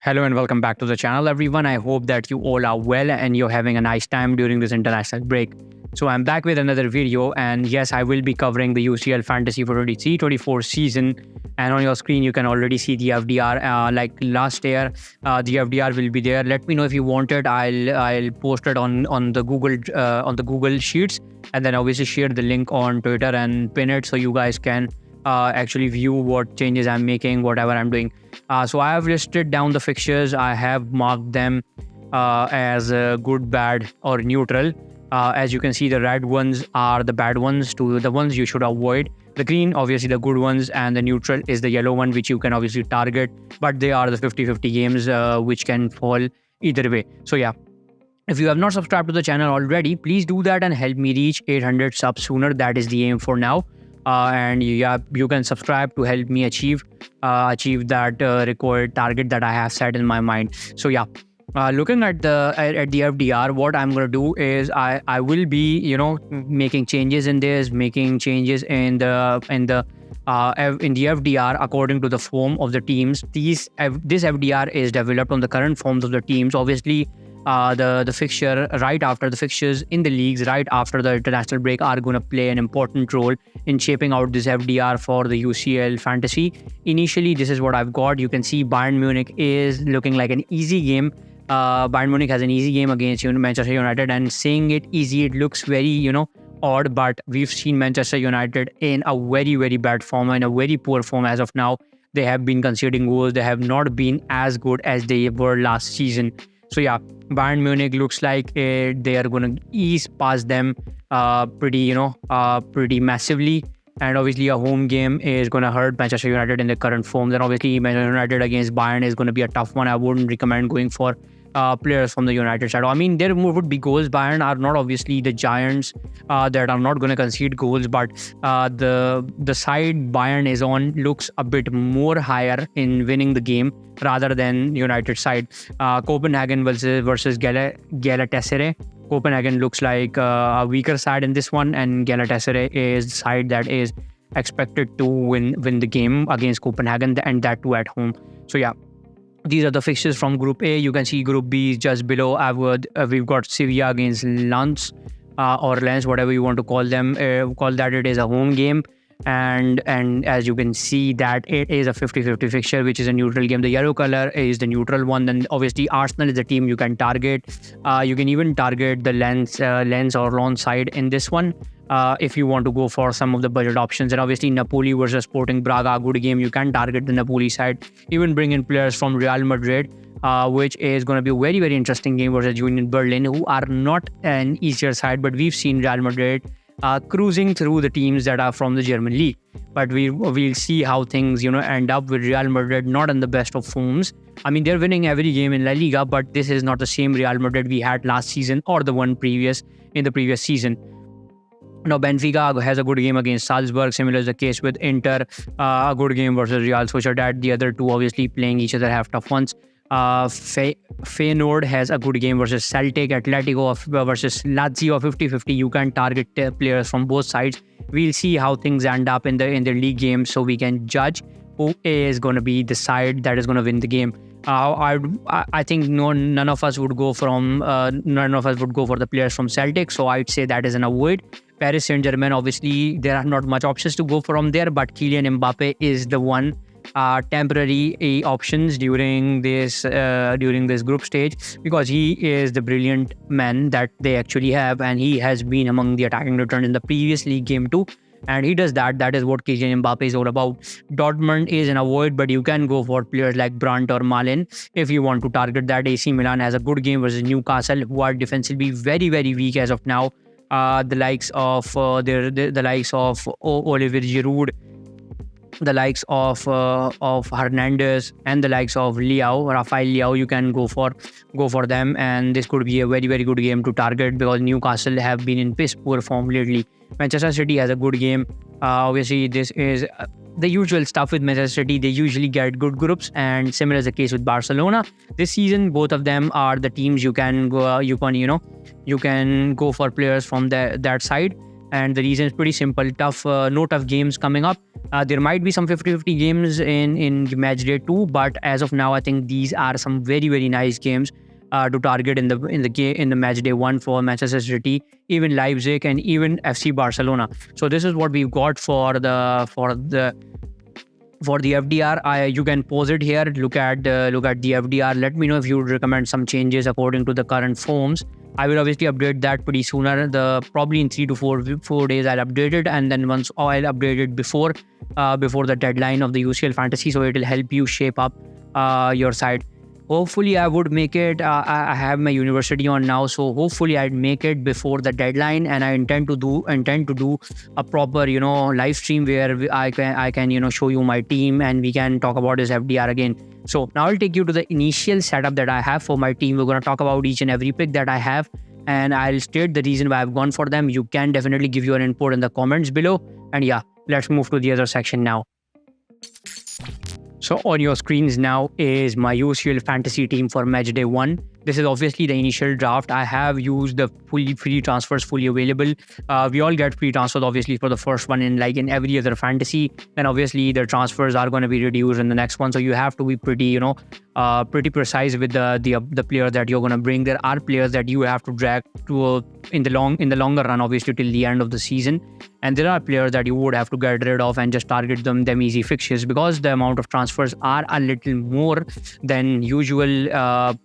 Hello and welcome back to the channel, everyone. I hope that you all are well and you're having a nice time during this international break. So I'm back with another video, and yes, I will be covering the UCL Fantasy for 23-24 season. And on your screen, you can already see the FDR. Like last year, the FDR will be there. Let me know if you want it. I'll post it on the Google Sheets, and then obviously share the link on Twitter and pin it so you guys can actually view what changes I'm making, whatever I'm doing. So I have listed down the fixtures. I have marked them as good, bad, or neutral. As you can see, the red ones are the bad ones, to the ones you should avoid. The green, obviously the good ones, and the neutral is the yellow one, which you can obviously target. But they are the 50-50 games which can fall either way. So yeah. If you have not subscribed to the channel already, please do that and help me reach 800 subs sooner. That is the aim for now. And yeah, you can subscribe to help me achieve that required target that I have set in my mind. So yeah, looking at the FDR, what I'm gonna do is I will be making changes in this, making changes in the FDR according to the form of the teams. This FDR is developed on the current forms of the teams. Obviously, the fixture right after the fixtures in the leagues right after the international break are going to play an important role in shaping out this FDR for the UCL Fantasy. Initially, this is what I've got. You can see Bayern Munich is looking like an easy game. Bayern Munich has an easy game against Manchester United, and saying it easy, it looks very odd, but we've seen Manchester United in a very, very bad form and a very poor form as of now. They have been conceding goals. They have not been as good as they were last season. So yeah, Bayern Munich looks like they are going to ease past them pretty massively. And obviously a home game is going to hurt Manchester United in the current form. Then obviously Manchester United against Bayern is going to be a tough one. I wouldn't recommend going for players from the United side. I mean, there would be goals. Bayern are not obviously the giants that are not going to concede goals, but the side Bayern is on looks a bit more higher in winning the game rather than United side. Copenhagen versus Galatasaray. Copenhagen looks like a weaker side in this one, and Galatasaray is the side that is expected to win the game against Copenhagen, and that too at home. So yeah, these are the fixtures from Group A. You can see Group B is just below. We've got Sevilla against Lens or Lens, whatever you want to call them. Call that it is a home game. And as you can see that it is a 50-50 fixture, which is a neutral game. The yellow color is the neutral one. Then obviously Arsenal is the team you can target. You can even target the Lens or Lens side in this one if you want to go for some of the budget options. And obviously Napoli versus Sporting Braga, good game. You can target the Napoli side. Even bring in players from Real Madrid, which is going to be a very, very interesting game versus Union Berlin, who are not an easier side, but we've seen Real Madrid cruising through the teams that are from the German league. But we'll see how things end up with Real Madrid not in the best of forms. I mean, they're winning every game in La Liga, but this is not the same Real Madrid we had last season or the one in the previous season. Now, Benfica has a good game against Salzburg. Similar is the case with Inter. A good game versus Real Sociedad. The other two obviously playing each other have tough ones. Feyenoord has a good game versus Celtic. Atletico versus Lazio, 50-50. You can target players from both sides. We'll see how things end up in the league game, so we can judge who is going to be the side that is going to win the game. I think none of us would go for the players from Celtic, so I'd say that is an avoid. Paris Saint-Germain, obviously there are not much options to go from there, but Kylian Mbappe is the one temporary options during this group stage, because he is the brilliant man that they actually have, and he has been among the attacking return in the previous league game too. And he does that. That is what Kylian Mbappe is all about. Dortmund is an avoid, but you can go for players like Brandt or Malin if you want to target that. AC Milan has a good game versus Newcastle, who are defensively very, very weak as of now. The likes of Olivier Giroud, the likes of Hernandez, and the likes of Rafael Leao, you can go for them, and this could be a very, very good game to target because Newcastle have been in piss poor form lately. Manchester City has a good game. Obviously this is the usual stuff with Manchester City. They usually get good groups, and similar is the case with Barcelona. This season, both of them are the teams you can go for players from that side. And the reason is pretty simple. No tough games coming up. There might be some 50-50 games in match day 2, but as of now, I think these are some very, very nice games to target in the match day 1 for Manchester City, even Leipzig, and even FC Barcelona. So this is what we've got for the FDR. You can pause it here. Look at the FDR. Let me know if you would recommend some changes according to the current forms. I will obviously update that pretty sooner. Probably in 3 to 4 days I'll update it, and then once I'll update it before the deadline of the UCL Fantasy, so it will help you shape up your side. Hopefully I would make it. I have my university on now, so hopefully I'd make it before the deadline, and I intend to do a proper live stream where I can show you my team and we can talk about this FDR again. So now I'll take you to the initial setup that I have for my team. We're going to talk about each and every pick that I have, and I'll state the reason why I've gone for them. You can definitely give your input in the comments below. And yeah, let's move to the other section now. So on your screens now is my UCL Fantasy team for match day 1. This is obviously the initial draft. I have used the fully free transfers fully available. We all get free transfers obviously for the first one, in every other fantasy. Then obviously the transfers are going to be reduced in the next one. So you have to be pretty pretty precise with the player that you're going to bring. There are players that you have to drag to in the longer run, obviously till the end of the season. And there are players that you would have to get rid of and just target them easy fixtures, because the amount of transfers are a little more than usual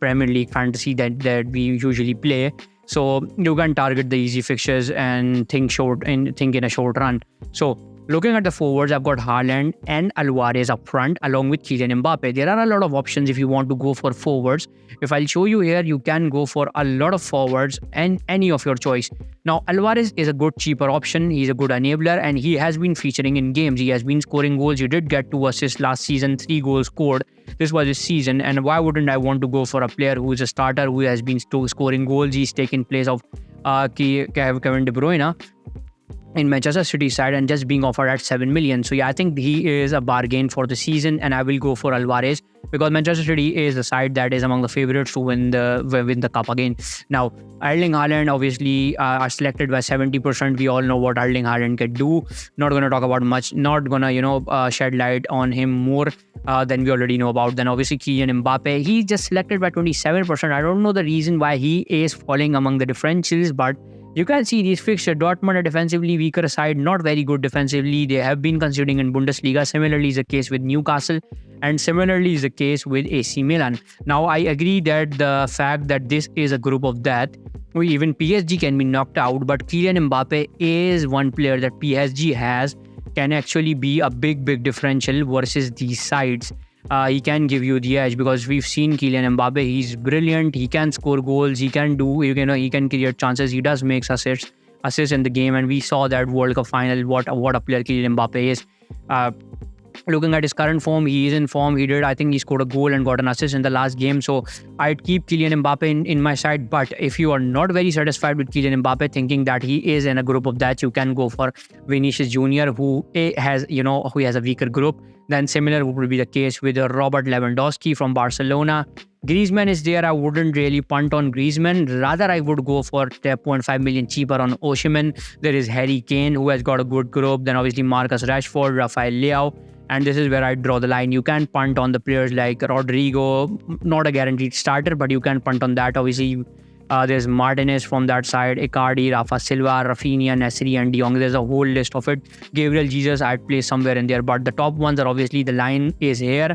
Premier League fantasy that we usually play. So you can target the easy fixtures and think in a short run. So looking at the forwards, I've got Haaland and Alvarez up front along with Kylian Mbappe. There are a lot of options if you want to go for forwards. If I'll show you here, you can go for a lot of forwards and any of your choice. Now, Alvarez is a good cheaper option. He's a good enabler and he has been featuring in games. He has been scoring goals. He did get 2 assists last season, 3 goals scored. This was his season, and why wouldn't I want to go for a player who is a starter, who has been scoring goals? He's taken place of Kevin De Bruyne in Manchester City side and just being offered at 7 million. So yeah, I think he is a bargain for the season, and I will go for Alvarez because Manchester City is the side that is among the favorites to win the cup again. Now, Erling Haaland obviously are selected by 70%. We all know what Erling Haaland can do. Not going to talk about much. Not going to shed light on him more than we already know about. Then obviously Kylian Mbappe, he's just selected by 27%. I don't know the reason why he is falling among the differentials, but you can see these fixtures. Dortmund are defensively weaker side, not very good defensively. They have been conceding in Bundesliga. Similarly is the case with Newcastle, and similarly is the case with AC Milan. Now, I agree that the fact that this is a group of death, even PSG can be knocked out, but Kylian Mbappe is one player that PSG has can actually be a big differential versus these sides. He can give you the edge because we've seen Kylian Mbappe. He's brilliant. He can score goals. He can he can create chances. He does make assists in the game, and we saw that World Cup final. What a player Kylian Mbappe is. Looking at his current form, he is in form. I think he scored a goal and got an assist in the last game. So I'd keep Kylian Mbappe in my side. But if you are not very satisfied with Kylian Mbappe, thinking that he is in a group of that, you can go for Vinicius Jr., who has a weaker group. Then similar would be the case with Robert Lewandowski from Barcelona. Griezmann is there. I wouldn't really punt on Griezmann. Rather, I would go for 0.5 million cheaper on Osimhen. There is Harry Kane, who has got a good group. Then obviously Marcus Rashford, Rafael Leao. And this is where I draw the line. You can punt on the players like Rodrigo, not a guaranteed starter, but you can punt on that. Obviously, there's Martinez from that side, Icardi, Rafa Silva, Rafinha, Nesri, and De Jong. There's a whole list of it. Gabriel Jesus, I'd place somewhere in there, but the top ones are obviously the line is here.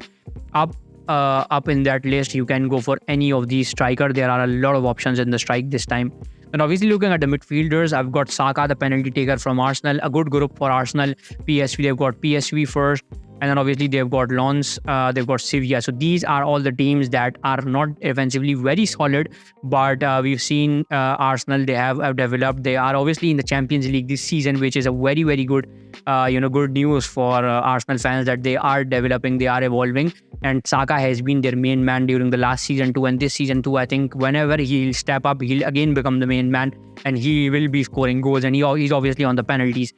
Up in that list, you can go for any of these striker. There are a lot of options in the strike this time. And obviously looking at the midfielders, I've got Saka, the penalty taker from Arsenal, a good group for Arsenal. PSV, they've got PSV first. And then obviously they've got Lens, they've got Sevilla. So these are all the teams that are not offensively very solid, but we've seen Arsenal, they have developed. They are obviously in the Champions League this season, which is a very good, good news for Arsenal fans that they are developing, they are evolving. And Saka has been their main man during the last season too, and this season too. I think whenever he'll step up, he'll again become the main man, and he will be scoring goals, and he's obviously on the penalties.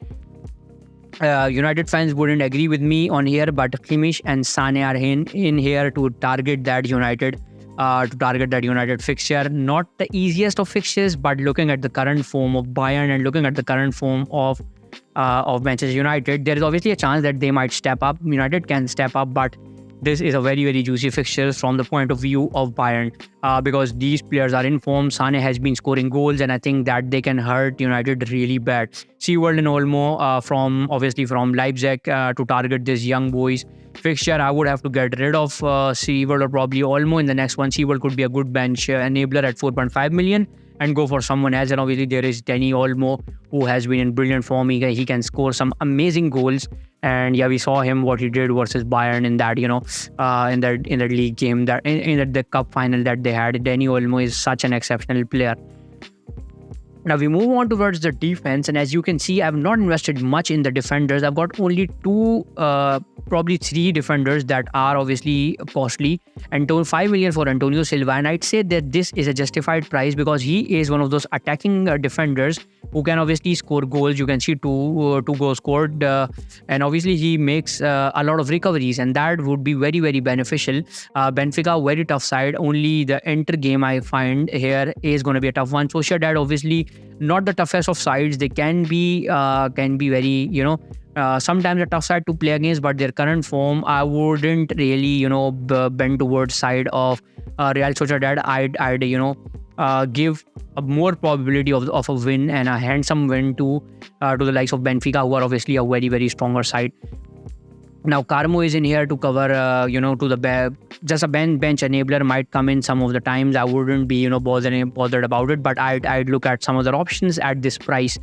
United fans wouldn't agree with me on here, but Kimmich and Sane are in here to target that United to target that United fixture. Not the easiest of fixtures, but looking at the current form of Bayern and looking at the current form of Manchester United, there is obviously a chance that they might step up. United can step up, but this is a very, very juicy fixture from the point of view of Bayern because these players are in form. Sane has been scoring goals, and I think that they can hurt United really bad. Seaworld and Olmo from Leipzig to target these young boys. Fixture, I would have to get rid of Seaworld or probably Olmo in the next one. Seaworld could be a good bench enabler at 4.5 million and go for someone else. And obviously there is Danny Olmo, who has been in brilliant form. He can score some amazing goals. And yeah, we saw him what he did versus Bayern in that in that league game, that in the cup final that they had. Danny Olmo is such an exceptional player. Now we move on towards the defense, and as you can see, I've not invested much in the defenders. I've got only probably three defenders that are obviously costly. 5 million for Antonio Silva, and I'd say that this is a justified price because he is one of those attacking defenders who can obviously score goals. You can see two goals scored, and obviously he makes a lot of recoveries, and that would be very, very beneficial. Benfica, very tough side. Only the Inter game I find here is going to be a tough one. Sociedad, obviously not the toughest of sides. They can be very, sometimes a tough side to play against, but their current form, I wouldn't really, bend towards side of Real Sociedad. I'd give a more probability of a win and a handsome win to the likes of Benfica, who are obviously a very, very stronger side. Now Carmo is in here to cover, to the back. Just a bench enabler, might come in some of the times. I wouldn't be, bothered about it, but I'd look at some other options at this price.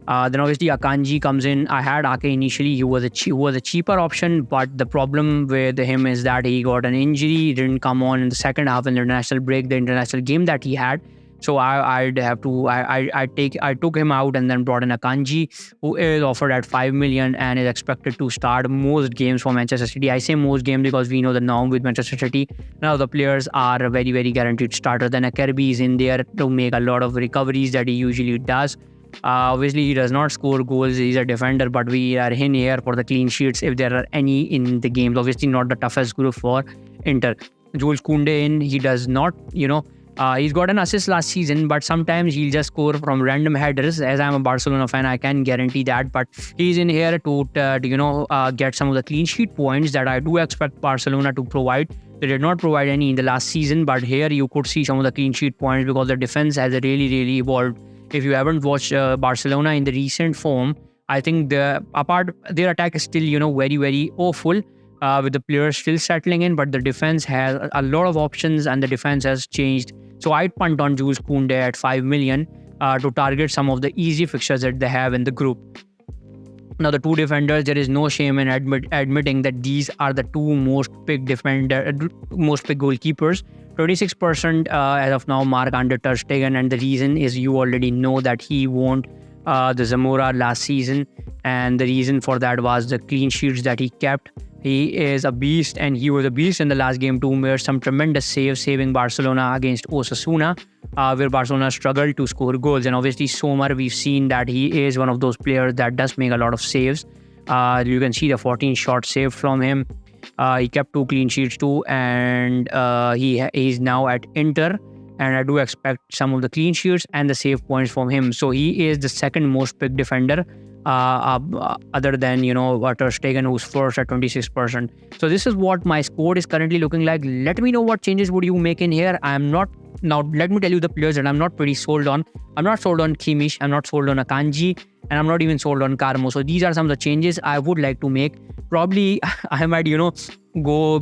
Then obviously Akanji comes in. I had Ake initially. He was a cheaper option, but the problem with him is that he got an injury. He didn't come on in the second half in the international break, the international game that he had. So I took him out and then brought in Akanji, who is offered at 5 million and is expected to start most games for Manchester City. I say most games because we know the norm with Manchester City. Now the players are a very, very guaranteed starter. Then Akerbi is in there to make a lot of recoveries that he usually does. Obviously he does not score goals. He's a defender, but we are in here for the clean sheets if there are any in the games. Obviously not the toughest group for Inter. Jules Koundé in. He does not, he's got an assist last season, but sometimes he'll just score from random headers. As I'm a Barcelona fan, I can guarantee that. But he's in here to get some of the clean sheet points that I do expect Barcelona to provide. They did not provide any in the last season, but here you could see some of the clean sheet points because the defense has really, really evolved. If you haven't watched Barcelona in the recent form, I think their attack is still, very, very awful. With the players still settling in, but the defense has a lot of options and the defense has changed. So I'd punt on Jules Koundé at 5 million to target some of the easy fixtures that they have in the group. Now the two defenders, there is no shame in admitting that these are the two most picked goalkeepers. 26% as of now, Marc-Andre ter Stegen, and the reason is you already know that he won the Zamora last season, and the reason for that was the clean sheets that he kept. He is a beast, and he was a beast in the last game too. Made some tremendous saves, saving Barcelona against Osasuna, where Barcelona struggled to score goals. And obviously Sommer, we've seen that he is one of those players that does make a lot of saves. You can see the 14 shots saved from him. He kept 2 clean sheets too, and he is now at Inter, and I do expect some of the clean sheets and the save points from him. So he is the second most picked defender, other than ter Stegen, who's first at 26%. So this is what my score is currently looking like. Let me know what changes would you make in here. Now let me tell you the players that I'm not pretty sold on. I'm not sold on Kimmich, I'm not sold on Akanji, and I'm not even sold on Carmo. So these are some of the changes I would like to make. Probably I might go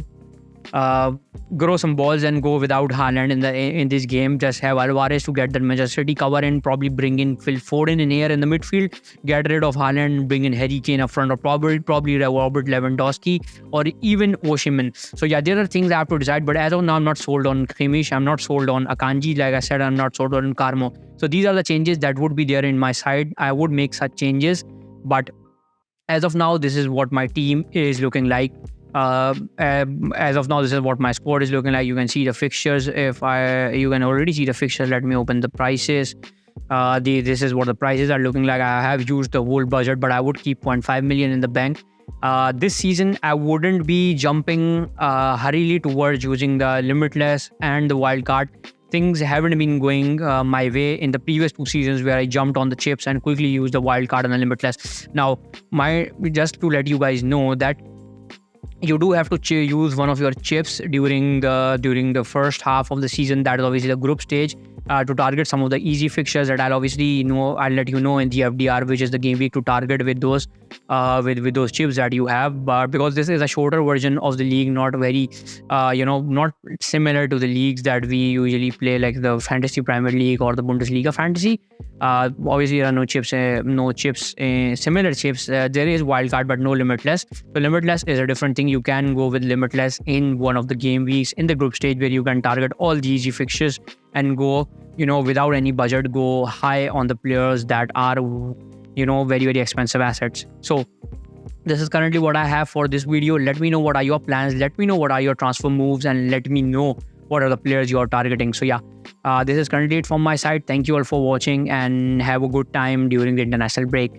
grow some balls and go without Haaland in this game. Just have Alvarez to get the Manchester City cover in. Probably bring in Phil Foden in here in the midfield. Get rid of Haaland. Bring in Harry Kane up front, or probably Robert Lewandowski or even Osimhen. So yeah, there are things I have to decide. But as of now, I'm not sold on Kimmich. I'm not sold on Akanji. Like I said, I'm not sold on Carmo. So these are the changes that would be there in my side. I would make such changes, but as of now, this is what my team is looking like. As of now, this is what my squad is looking like. You can see the fixtures. You can already see the fixtures. Let me open the prices. This is what the prices are looking like. I have used the whole budget, but I would keep 0.5 million in the bank. This season, I wouldn't be jumping hurriedly towards using the limitless and the wildcard. Things haven't been going my way in the previous 2 seasons where I jumped on the chips and quickly used the wildcard and the limitless. Now, just to let you guys know that you do have to use one of your chips during the first half of the season. That is obviously the group stage, to target some of the easy fixtures that I'll let you know in the FDR, which is the game week, to target with those with those chips that you have. But because this is a shorter version of the league, not very not similar to the leagues that we usually play, like the Fantasy Premier League or the Bundesliga Fantasy. Obviously there are no chips, similar chips. There is wildcard but no limitless. So limitless is a different thing. You can go with limitless in one of the game weeks in the group stage where you can target all the easy fixtures and go without any budget, go high on the players that are very, very expensive assets. So this is currently what I have for this video. Let me know what are your plans, let me know what are your transfer moves, and let me know what are the players you are targeting. So yeah, this is currently it from my side. Thank you all for watching and have a good time during the international break.